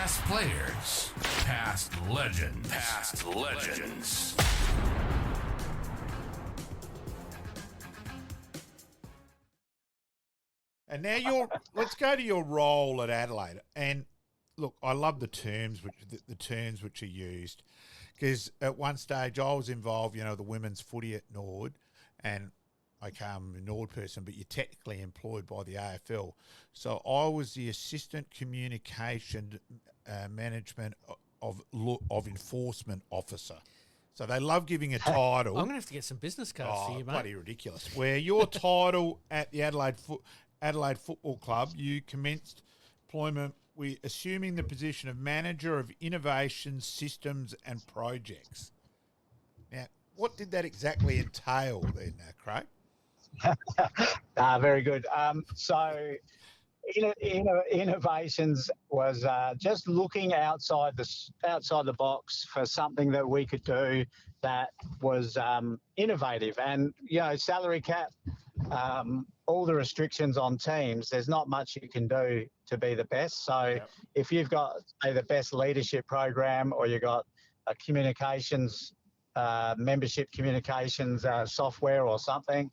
Past players, past legends, past legends. And now let's go to your role at Adelaide. And look, I love the terms which are used, because at one stage I was involved, the women's footy at Nord, and I'm a Nord person, but you're technically employed by the AFL. So I was the assistant communication management of enforcement officer. So they love giving a title. I'm going to have to get some business cards for you, mate. Bloody ridiculous. Where your title at the Adelaide Football Club, you commenced employment with assuming the position of Manager of Innovation, Systems and Projects. Now, what did that exactly entail then, Craig? Very good. So innovations was just looking outside the box for something that we could do that was innovative. And, salary cap, all the restrictions on teams, there's not much you can do to be the best. So if you've got, say, the best leadership program, or you've got a communications membership communications software or something.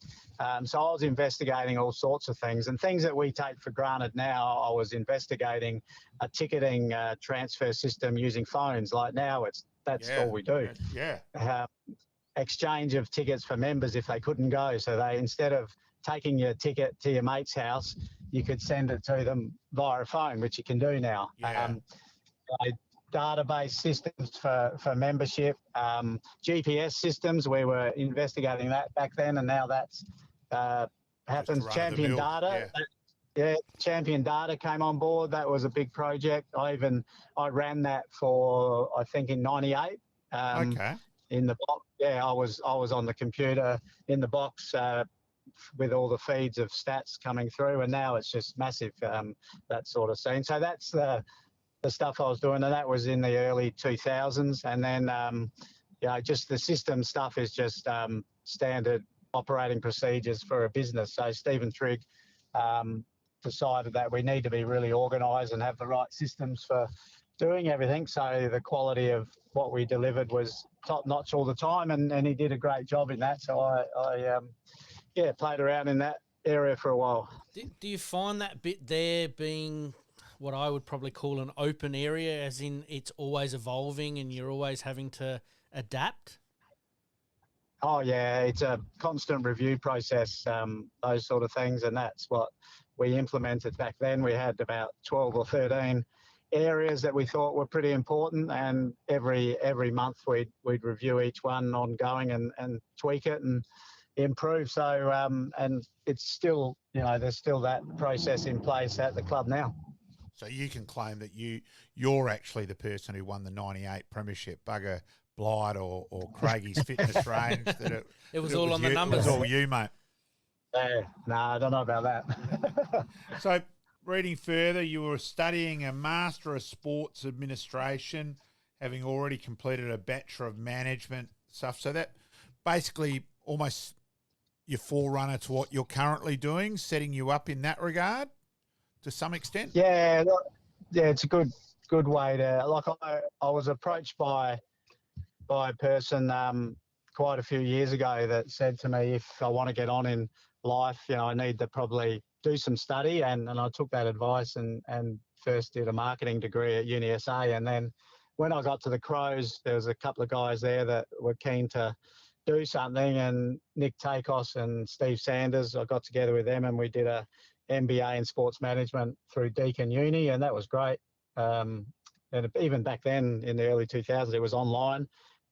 So I was investigating all sorts of things, and things that we take for granted now. I was investigating a ticketing transfer system using phones. Like now, that's all we do. Exchange of tickets for members if they couldn't go. So they, instead of taking your ticket to your mate's house, you could send it to them via a phone, which you can do now. Database systems for membership, GPS systems. We were investigating that back then, and now that's happens. Champion Data. Champion Data came on board. That was a big project. I ran that for, I think, in '98. In the box, I was on the computer in the box with all the feeds of stats coming through, and now it's just massive, that sort of scene. So that's the stuff I was doing, and that was in the early 2000s. And then, just the system stuff is just standard operating procedures for a business. So Stephen Trigg decided that we need to be really organised and have the right systems for doing everything. So the quality of what we delivered was top notch all the time, and he did a great job in that. So I played around in that area for a while. Do you find that bit there being what I would probably call an open area, as in it's always evolving and you're always having to adapt? Oh, yeah, it's a constant review process, those sort of things, and that's what we implemented back then. We had about 12 or 13 areas that we thought were pretty important, and every month we'd review each one ongoing and tweak it and improve. So, and it's still, there's still that process in place at the club now. So you can claim that you're actually the person who won the '98 premiership, bugger Blythe or Craigie's fitness range. It was all on the numbers. It was all you, mate. No, I don't know about that. So reading further, you were studying a Master of Sports Administration, having already completed a Bachelor of Management stuff. So that basically almost your forerunner to what you're currently doing, setting you up in that regard to some extent. Yeah, it's a good way to, like, I was approached by a person quite a few years ago that said to me, if I want to get on in life, I need to probably do some study, and I took that advice and first did a marketing degree at UniSA, and then when I got to the Crows, there was a couple of guys there that were keen to do something, and Nick Takos and Steve Sanders, I got together with them and we did a MBA in sports management through Deakin Uni, and that was great. And even back then in the early 2000s, it was online,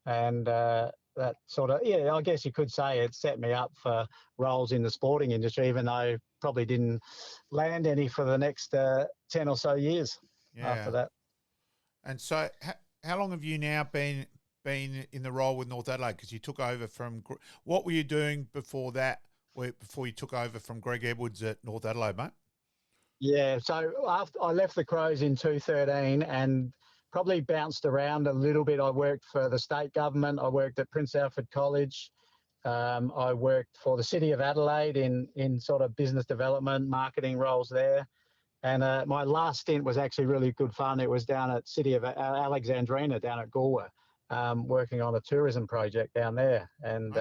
and that sort of, I guess you could say it set me up for roles in the sporting industry, even though probably didn't land any for the next 10 or so years after that. And so how long have you now been in the role with North Adelaide? Because you took over from, what were you doing before that, before you took over from Greg Edwards at North Adelaide, mate? Yeah, so after I left the Crows in 2013 and probably bounced around a little bit. I worked for the state government. I worked at Prince Alfred College. I worked for the City of Adelaide in sort of business development, marketing roles there. And my last stint was actually really good fun. It was down at City of Alexandrina down at Galway, working on a tourism project down there. And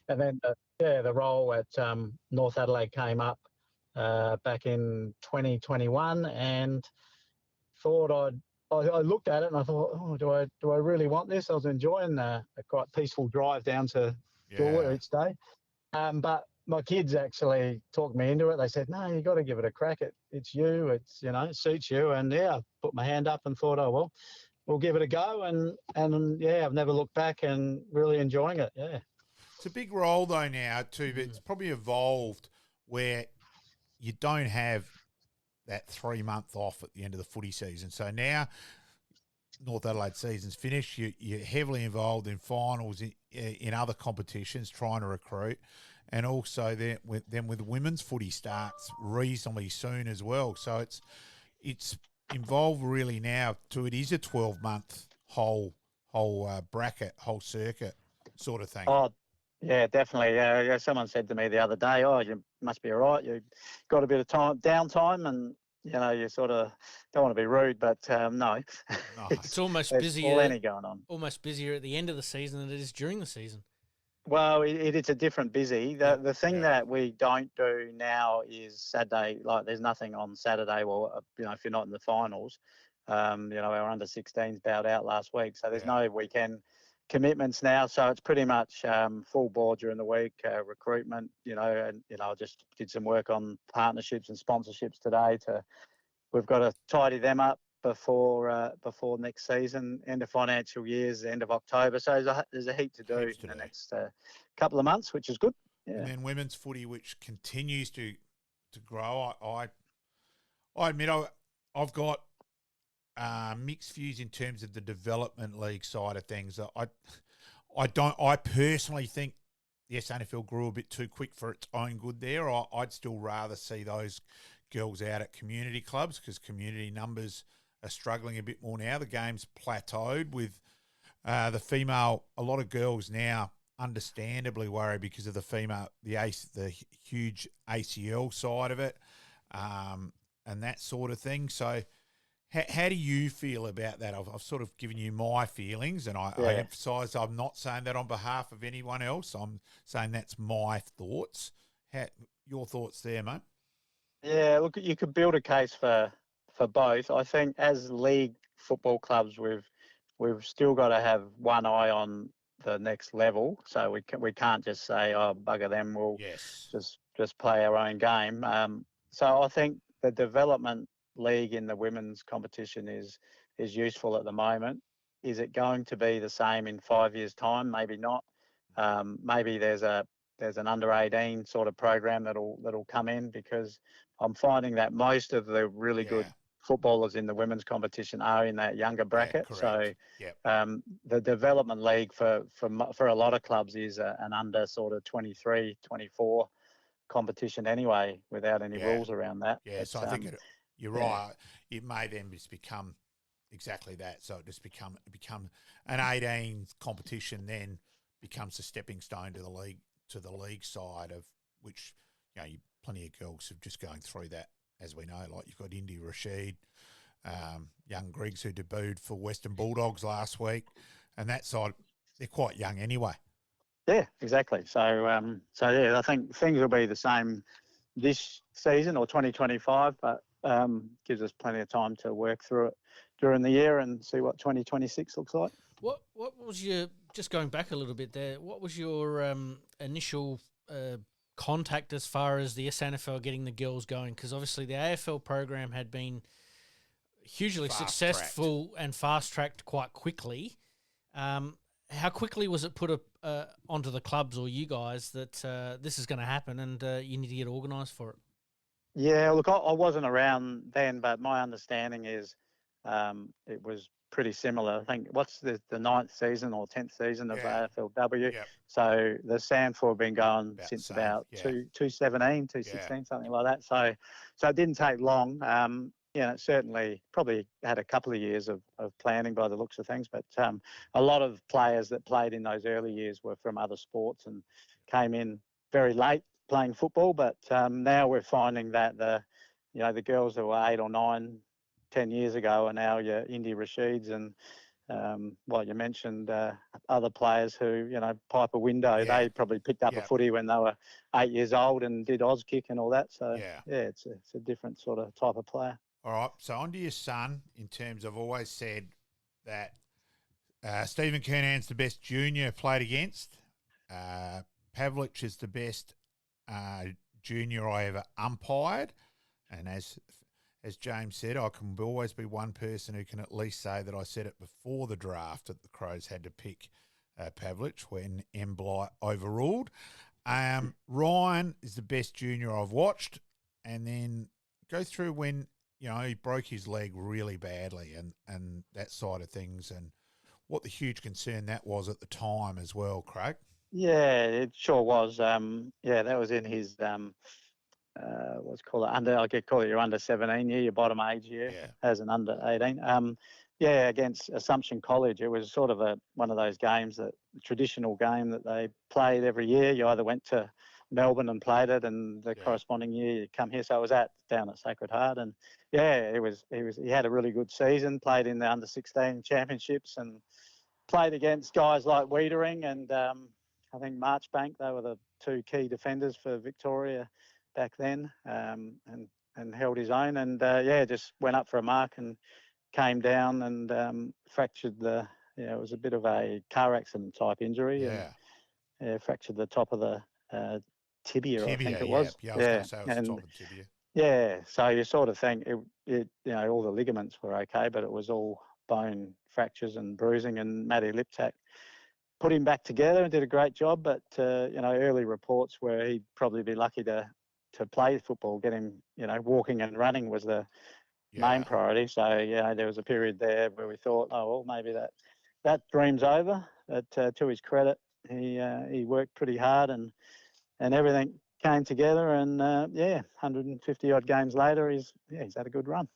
then the role at North Adelaide came up back in 2021, and thought I looked at it and I thought, oh, do I really want this? I was enjoying a quite peaceful drive down to Galway each day. But my kids actually talked me into it. They said, no, you got to give it a crack. It's you. It's, it suits you. And I put my hand up and thought, oh, well, we'll give it a go. And I've never looked back and really enjoying it. Yeah. It's a big role though now too, but it's probably evolved where you don't have that 3 month off at the end of the footy season. So now North Adelaide season's finished. You're heavily involved in finals in other competitions, trying to recruit. And also then with women's footy starts reasonably soon as well. So it's involved really now it is a 12-month whole bracket, whole circuit sort of thing. Oh, yeah, definitely. Yeah, someone said to me the other day, oh, you must be all right. You've got a bit of downtime and, you sort of don't want to be rude, but no. It's almost busier. Plenty going on. Almost busier at the end of the season than it is during the season. Well, it's a different busy. The thing that we don't do now is Saturday. Like, there's nothing on Saturday. Well, if you're not in the finals, our under 16s bowed out last week, so there's no weekend commitments now. So it's pretty much full board during the week, recruitment. I just did some work on partnerships and sponsorships today. We've got to tidy them up before next season, end of financial years, end of October. So there's a heap to do in the next couple of months, which is good. Yeah. And then women's footy, which continues to grow. I admit I've got mixed views in terms of the development league side of things. I personally think the SANFL grew a bit too quick for its own good there. I'd still rather see those girls out at community clubs because community numbers are struggling a bit more now. The game's plateaued with the female. A lot of girls now, understandably worried because of the huge ACL side of it, and that sort of thing. So, how do you feel about that? I've sort of given you my feelings, and I emphasise I'm not saying that on behalf of anyone else. I'm saying that's my thoughts. Your thoughts there, mate? Yeah, look, you could build a case for both. I think as league football clubs, we've still got to have one eye on the next level. So we can't just say, oh, bugger them, we'll just play our own game. So I think the development league in the women's competition is useful at the moment. Is it going to be the same in 5 years' time? Maybe not. Maybe there's an under 18 sort of program that'll come in, because I'm finding that most of the really good footballers in the women's competition are in that younger bracket. So the development league for a lot of clubs is an under sort of 23, 24 competition anyway, without any rules around that. Yeah, so I think you're right. It may then just become exactly that. So it just become an 18 competition, then becomes a stepping stone to the league side, of which plenty of girls are just going through that, as we know. Like, you've got Indy Rashid, young Griggs, who debuted for Western Bulldogs last week, and that side, they're quite young anyway. Yeah, exactly. So I think things will be the same this season or 2025, but gives us plenty of time to work through it during the year and see what 2026 looks like. What was your, just going back a little bit there, what was your initial contact as far as the SANFL getting the girls going? Because obviously the AFL program had been hugely successful and fast-tracked quite quickly. How quickly was it put onto the clubs or you guys that this is going to happen and you need to get organised for it? Yeah, look, I wasn't around then, but my understanding is it was pretty similar. I think, what's the 9th season or 10th season of AFLW? Yep. So the SANFL have been going since about 2017, 2016, something like that. So it didn't take long. It certainly probably had a couple of years of planning by the looks of things, but a lot of players that played in those early years were from other sports and came in very late playing football. But now we're finding that the girls that were 8 or 9, 10 years ago are now your Indy Rashids and, you mentioned other players who, Piper Window, they probably picked up a footy when they were 8 years old and did Auskick and all that. So, it's a different sort of type of player. All right, so on to your son in terms I've always said that Stephen Kernan's the best junior played against. Pavlich is the best junior I ever umpired. And as James said, I can always be one person who can at least say that I said it before the draft that the Crows had to pick Pavlich when M. Blight overruled. Ryan is the best junior I've watched. And then go through when, he broke his leg really badly and that side of things and what the huge concern that was at the time as well, Craig. Yeah, it sure was. That was in his what's called your under 17 year, your bottom age year, as an under 18. Against Assumption College, it was sort of one of those games, that traditional game that they played every year. You either went to Melbourne and played it, and the corresponding year you come here. So it was down at Sacred Heart, and he had a really good season. Played in the under 16 championships and played against guys like Wiedering and I think Marchbank. They were the two key defenders for Victoria back then, and held his own. And just went up for a mark and came down and fractured it was a bit of a car accident type injury. And fractured the top of the tibia, I think it was. Yeah, I was going to say it was the top of the tibia. Yeah, so you sort of think all the ligaments were okay, but it was all bone fractures and bruising. And Matty Liptak put him back together and did a great job. But early reports where he'd probably be lucky to play football, get him walking and running was the main priority. So there was a period there where we thought, oh well, maybe that dream's over. But to his credit, he worked pretty hard and everything came together, and 150 odd games later, he's had a good run.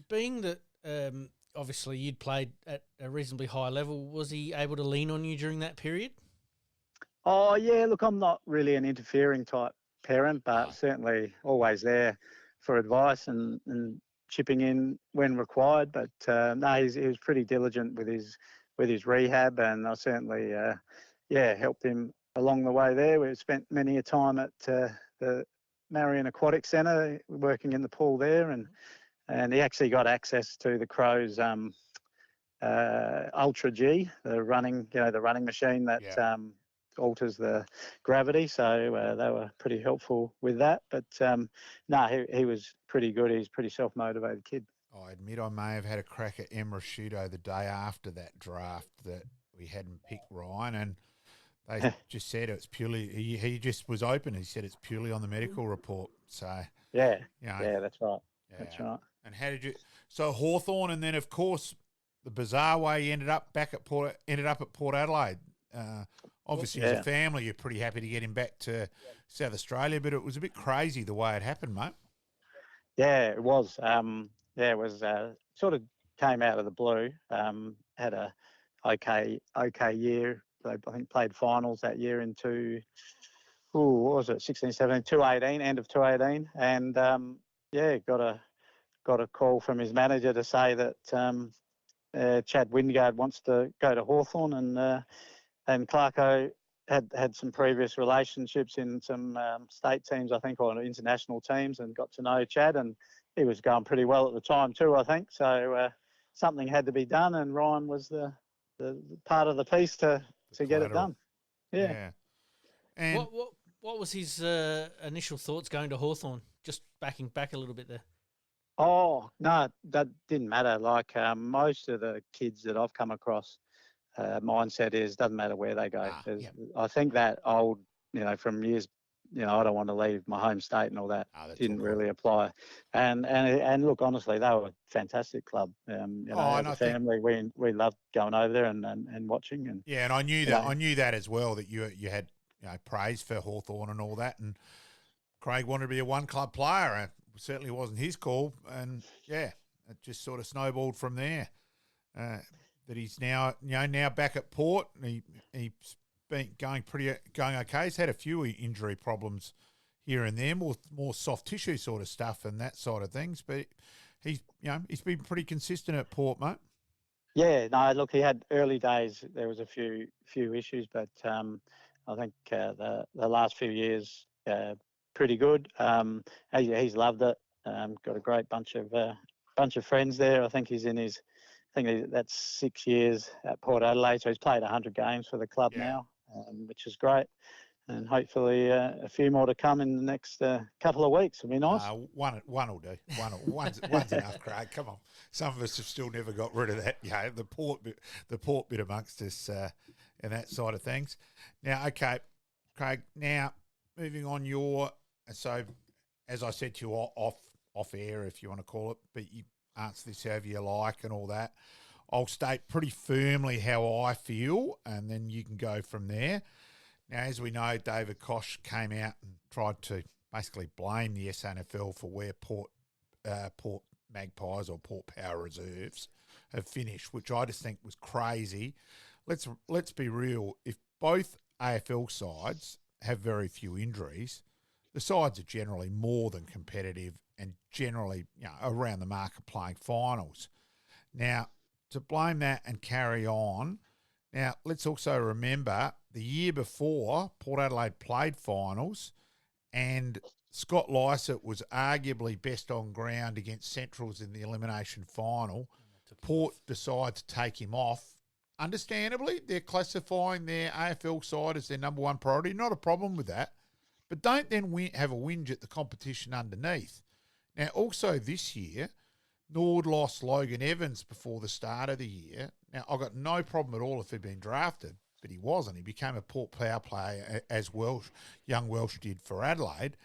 Being that obviously you'd played at a reasonably high level, was he able to lean on you during that period? Oh yeah, look, I'm not really an interfering type parent, but certainly always there for advice and chipping in when required. But he was pretty diligent with his rehab, and I certainly helped him along the way there. We've spent many a time at the Marion Aquatic Centre working in the pool there, and he actually got access to the Crows Ultra G, the running machine that alters the gravity. So they were pretty helpful with that. But he was pretty good. He's a pretty self-motivated kid. I admit I may have had a crack at Em Rashudo the day after that draft that we hadn't picked Ryan, and they just said it's purely, he just was open. He said it's purely on the medical report. So, that's right. Yeah. That's right. And how did you, so Hawthorn, and then of course the bizarre way you ended up at Port Adelaide. Obviously as a family, you're pretty happy to get him back to South Australia, but it was a bit crazy the way it happened, mate. Yeah, it was. It was sort of came out of the blue. Had a okay year. I think played finals that year into, what was it, 16, 17, 218, end of 218. And, got a call from his manager to say that Chad Wingard wants to go to Hawthorn, and Clarko had some previous relationships in some state teams, I think, or international teams, and got to know Chad, and he was going pretty well at the time too, I think. So something had to be done, and Ryan was the part of the piece to get it done. Yeah. And what was his initial thoughts going to Hawthorn? Just backing back a little bit there. Oh, no, that didn't matter. Like most of the kids that I've come across, mindset is doesn't matter where they go. I think that old, from years, I don't want to leave my home state and all that didn't really apply. And look, honestly, they were a fantastic club. As a family, we loved going over there and watching. And and I knew that. I knew that as well, that you had praise for Hawthorn and all that. And Craig wanted to be a one club player. It certainly wasn't his call. And it just sort of snowballed from there. That he's now back at Port. And he's been going okay. He's had a few injury problems here and there, more soft tissue sort of stuff and that side of things. But he's been pretty consistent at Port, mate. Yeah, no, look, he had early days. There was a few issues, but I think the last few years pretty good. He's loved it. Got a great bunch of friends there. I think he's in his. That's 6 years at Port Adelaide, so he's played 100 games for the club now, which is great. And hopefully a few more to come in the next couple of weeks. It'll be nice. One will do. One's enough, Craig. Come on. Some of us have still never got rid of that. The port bit amongst us and that side of things. Now, okay, Craig. Now, moving on. So, as I said to you off air, if you want to call it, but you answer this however you like and all that. I'll state pretty firmly how I feel, and then you can go from there. Now, as we know, David Koch came out and tried to basically blame the SANFL for where Port Magpies or Port Power Reserves have finished, which I just think was crazy. Let's be real. If both AFL sides have very few injuries, the sides are generally more than competitive and generally around the mark of playing finals. Now, to blame that and carry on. Now, let's also remember the year before, Port Adelaide played finals and Scott Lysett was arguably best on ground against Centrals in the elimination final. Port decide to take him off. Understandably, they're classifying their AFL side as their number one priority. Not a problem with that. But don't then have a whinge at the competition underneath. Now, also this year, Nord lost Logan Evans before the start of the year. Now, I've got no problem at all if he'd been drafted, but he wasn't. He became a Port Power player as young Welsh did for Adelaide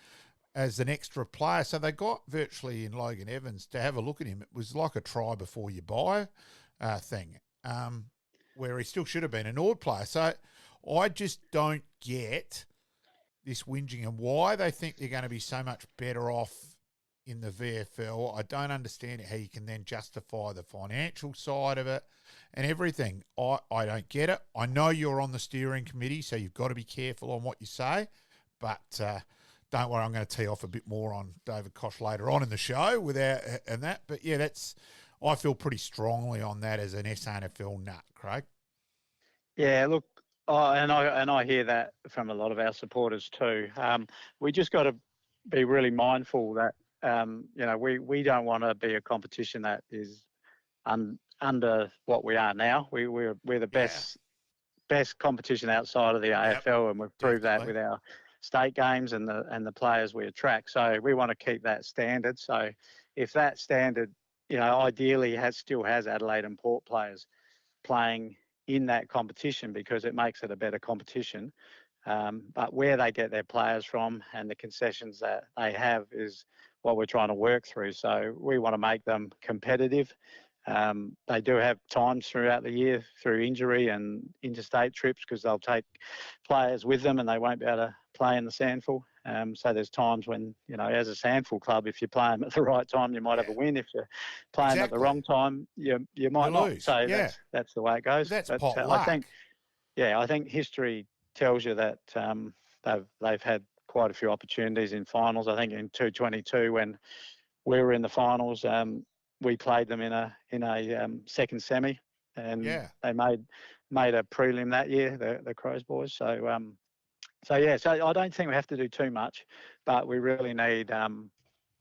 as an extra player. So they got virtually in Logan Evans to have a look at him. It was like a try before you buy thing, where he still should have been a Nord player. So I just don't get this whinging and why they think they're going to be so much better off in the VFL. I don't understand how you can then justify the financial side of it and everything. I don't get it. I know you're on the steering committee, so you've got to be careful on what you say, but don't worry, I'm going to tee off a bit more on David Koch later on in the show and that. But yeah, I feel pretty strongly on that as an SANFL nut, Craig. Yeah, look, and I hear that from a lot of our supporters too. We just got to be really mindful that we don't want to be a competition that is under what we are now. We're the best competition outside of the AFL, and we've proved that with our state games and the players we attract. So we want to keep that standard. So if that standard, ideally still has Adelaide and Port players playing in that competition, because it makes it a better competition. But where they get their players from and the concessions that they have is what we're trying to work through. So we want to make them competitive. They do have times throughout the year through injury and interstate trips, because they'll take players with them and they won't be able to play in the SANFL. So there's times when, as a SANFL club, if you play them at the right time, you might have a win. If you're playing at the wrong time, you might not. Lose. So that's the way it goes. That's pot luck. I think history tells you that they've had quite a few opportunities in finals. I think in 2022, when we were in the finals, we played them in a second semi, and they made a prelim that year, the Crows boys. So I don't think we have to do too much, but we really need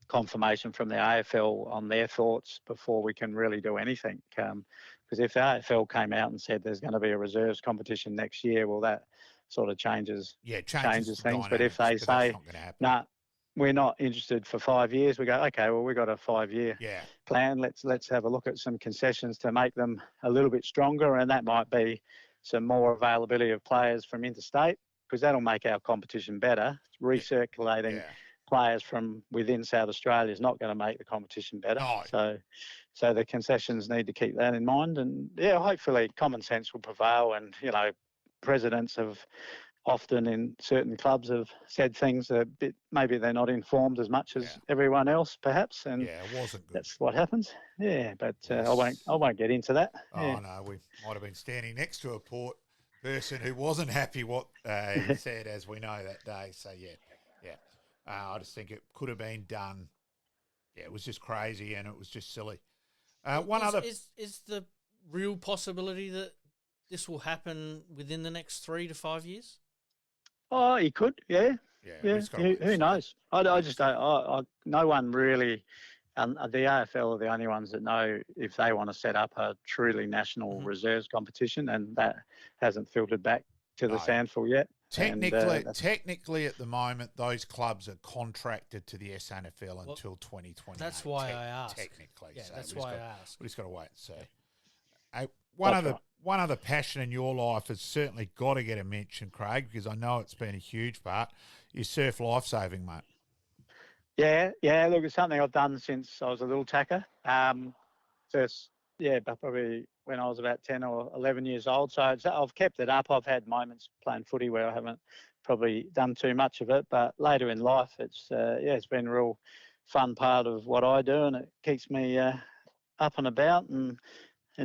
confirmation from the AFL on their thoughts before we can really do anything. Because if the AFL came out and said there's going to be a reserves competition next year, well, that sort of changes things. But if they say, no, we're not interested for 5 years, we go, okay, well, we've got a 5-year plan. Let's have a look at some concessions to make them a little bit stronger, and that might be some more availability of players from interstate, because that'll make our competition better. Recirculating players from within South Australia is not going to make the competition better. No. So the concessions need to keep that in mind, and hopefully common sense will prevail. And presidents have often in certain clubs have said things a bit, maybe they're not informed as much as everyone else, perhaps. And it wasn't good. That's what happens. Yeah, but I won't get into that. Oh no, we might have been standing next to a Port person who wasn't happy what he said, as we know that day. So I just think it could have been done. Yeah, it was just crazy and it was just silly. Is the real possibility that this will happen within the next 3 to 5 years? Oh, he could, yeah. Yeah. Who knows? I just don't. No one really. The AFL are the only ones that know if they want to set up a truly national reserves competition, and that hasn't filtered back to the SANFL yet. Technically, at the moment, those clubs are contracted to the SANFL until 2028. That's why I asked. Technically, yeah, so that's why I asked. We just got to wait and see. One other passion in your life has certainly got to get a mention, Craig, because I know it's been a huge part. Is surf lifesaving, mate. Yeah. Look, it's something I've done since I was a little tacker. First, probably when I was about 10 or 11 years old. So I've kept it up. I've had moments playing footy where I haven't probably done too much of it, but later in life, it's been a real fun part of what I do, and it keeps me up and about and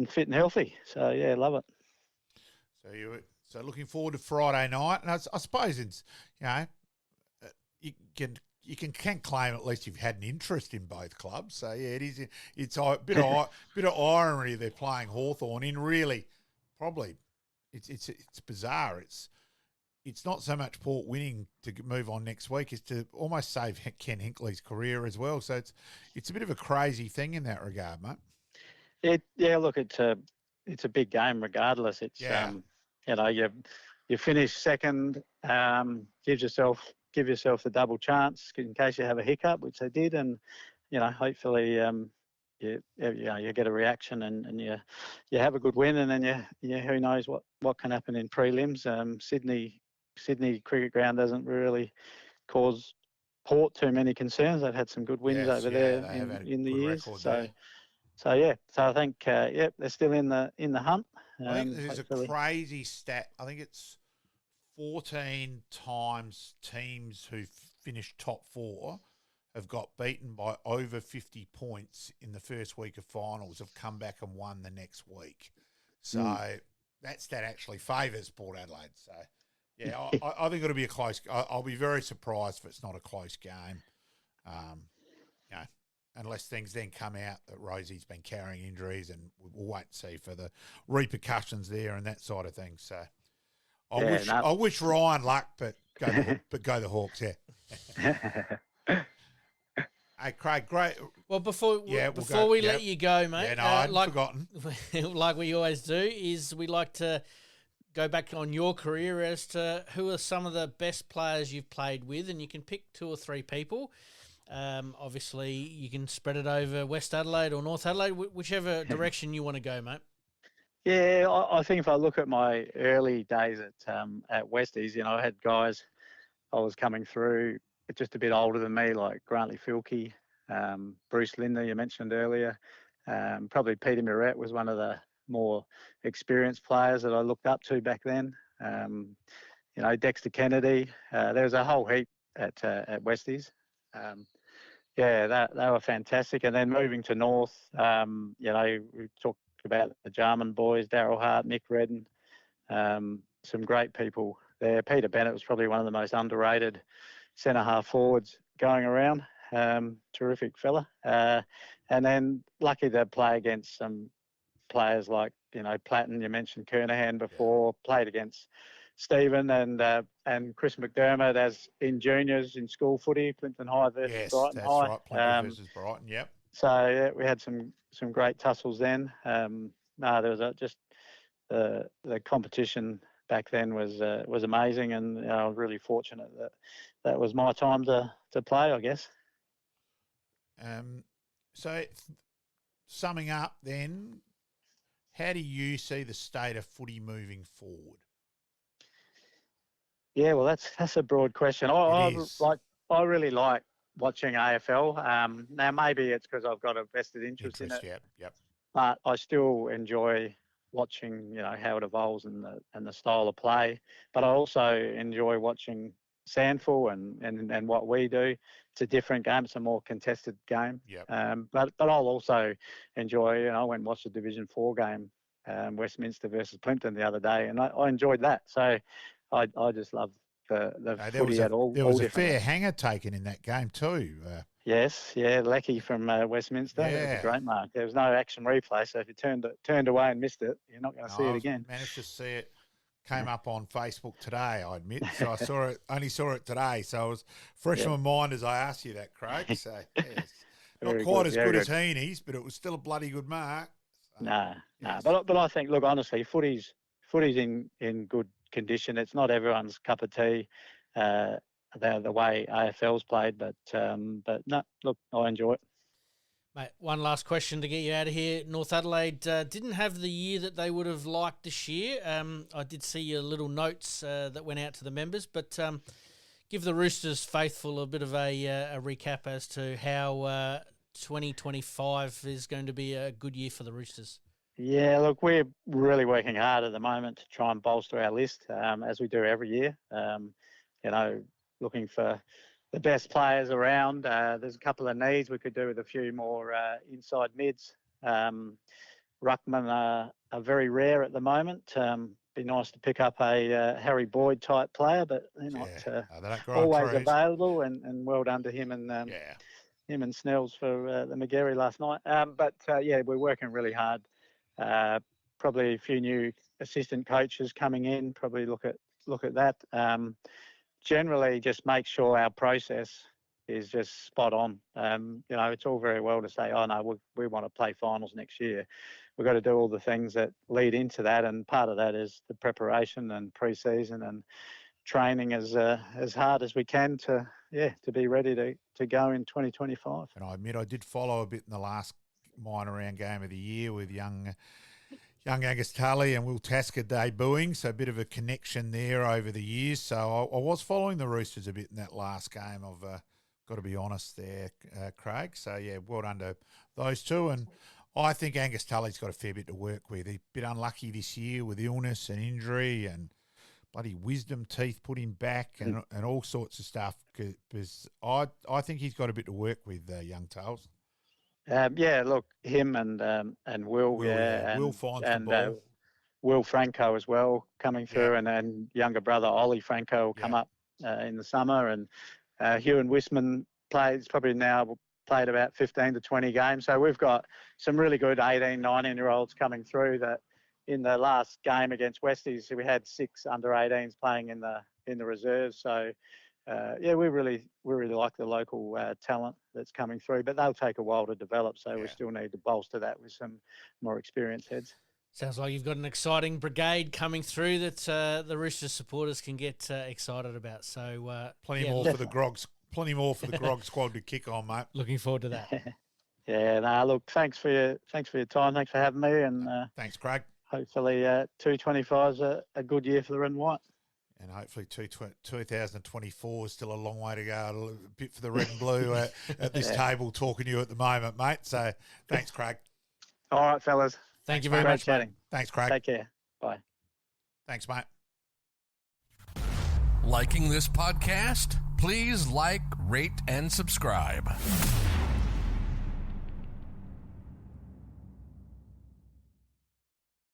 fit and healthy. So yeah, love it. So looking forward to Friday night, and I suppose it's you can claim at least you've had an interest in both clubs. So yeah, it's a bit of irony they're playing Hawthorn in. Really, probably it's bizarre. It's not so much Port winning to move on next week, is to almost save Ken Hinckley's career as well. So it's a bit of a crazy thing in that regard, mate. Look, it's a big game regardless. It's you finish second, give yourself the double chance in case you have a hiccup, which they did, and hopefully you get a reaction and you have a good win, and then who knows what can happen in prelims. Sydney Cricket Ground doesn't really cause Port too many concerns. They've had some good wins over there in the years. So I think they're still in the hunt. I think there's a crazy stat. I think it's 14 times teams who finished top four have got beaten by over 50 points in the first week of finals, have come back and won the next week. So that stat actually favours Port Adelaide. So, yeah, I think it'll be a close. I'll be very surprised if it's not a close game. Unless things then come out that Rosie's been carrying injuries, and we'll wait and see for the repercussions there and that side of things. So I wish Ryan luck, but go the Hawks, yeah. Hey, Craig, great. Well, before we let you go, mate, I'd forgotten. Like we always do, is we like to go back on your career as to who are some of the best players you've played with, and you can pick 2 or 3 people. Obviously, you can spread it over West Adelaide or North Adelaide, whichever direction you want to go, mate. Yeah, I think if I look at my early days at Westies, I had guys I was coming through just a bit older than me, like Grantley Filkey, Bruce Linder, you mentioned earlier. Probably Peter Murrett was one of the more experienced players that I looked up to back then. Dexter Kennedy. There was a whole heap at Westies. They were fantastic. And then moving to North, we talked about the Jarman boys, Darryl Hart, Mick Redden, some great people there. Peter Bennett was probably one of the most underrated centre-half forwards going around. Terrific fella. And then lucky to play against some players like, Platten, you mentioned Kernahan before, played against Stephen and Chris McDermott as in juniors in school footy, Plimpton High versus Brighton High. Right, Plimpton versus Brighton, yep. So we had some great tussles then. There was the competition back then was amazing, and I was really fortunate that was my time to play, I guess. So summing up then, how do you see the state of footy moving forward? Yeah, well, that's a broad question. I really like watching AFL. Now maybe it's because I've got a vested interest in it. Yep. But I still enjoy watching, how it evolves and the style of play. But I also enjoy watching SANFL and what we do. It's a different game. It's a more contested game. Yep. But I'll also enjoy. I went and watched the Division 4 game, Westminster versus Plimpton the other day, and I enjoyed that. So I just love the There footy at all. There was all a different fair hanger taken in that game too. Yes, yeah, Lecky from Westminster. That was a great mark. There was no action replay, so if you turned away and missed it, you're not going to see it again. Managed to see it. Came up on Facebook today, I admit. So I only saw it today. So it was fresh in my mind as I asked you that, Craig. So yes. Not quite as good as Heaney's, but it was still a bloody good mark. So, No. But I think, look, honestly, footy's in good condition. It's not everyone's cup of tea. The way AFL's played, but no, look, I enjoy it. Mate, one last question to get you out of here. North Adelaide didn't have the year that they would have liked this year. I did see your little notes that went out to the members, but give the Roosters faithful a bit of a recap as to how 2025 is going to be a good year for the Roosters. Yeah, look, we're really working hard at the moment to try and bolster our list, as we do every year. Looking for the best players around. There's a couple of needs we could do with a few more inside mids. Ruckman are very rare at the moment. Be nice to pick up a Harry Boyd type player, but they're not always available. And well done to him and him and Snells for the McGarry last night. We're working really hard. Probably a few new assistant coaches coming in. Probably look at that. Generally, just make sure our process is just spot on. It's all very well to say, oh, no, we want to play finals next year. We've got to do all the things that lead into that, and part of that is the preparation and pre-season and training as hard as we can to be ready to go in 2025. And I admit I did follow a bit in the last minor round game of the year with young Angus Tully and Will Tasker debuting, so a bit of a connection there over the years. So I was following the Roosters a bit in that last game. I've got to be honest there, Craig. So, yeah, well done to those two. And I think Angus Tully's got a fair bit to work with. He's a bit unlucky this year with illness and injury and bloody wisdom teeth put him back and all sorts of stuff, because I think he's got a bit to work with, young Tales. Look, him and Will, Will finds the ball. Will Franco as well coming through, and then younger brother Ollie Franco will come up in the summer, and Hugh and Wisman played about 15 to 20 games. So we've got some really good 18, 19-year-olds coming through. That in the last game against Westies, we had 6 under-18s playing in the reserves. So. We really like the local talent that's coming through, but they'll take a while to develop, so we still need to bolster that with some more experienced heads. Sounds like you've got an exciting brigade coming through that the Roosters supporters can get excited about. So plenty more for the Grog squad to kick on, mate. Looking forward to that. Look, thanks for your time, thanks for having me, and thanks, Craig. Hopefully 225 is a good year for the Red and White. And hopefully 2024 is still a long way to go. A bit for the red and blue at this table talking to you at the moment, mate. So thanks, Craig. All right, fellas. Thank you very much, chatting. Thanks, Craig. Take care. Bye. Thanks, mate. Liking this podcast? Please like, rate, and subscribe.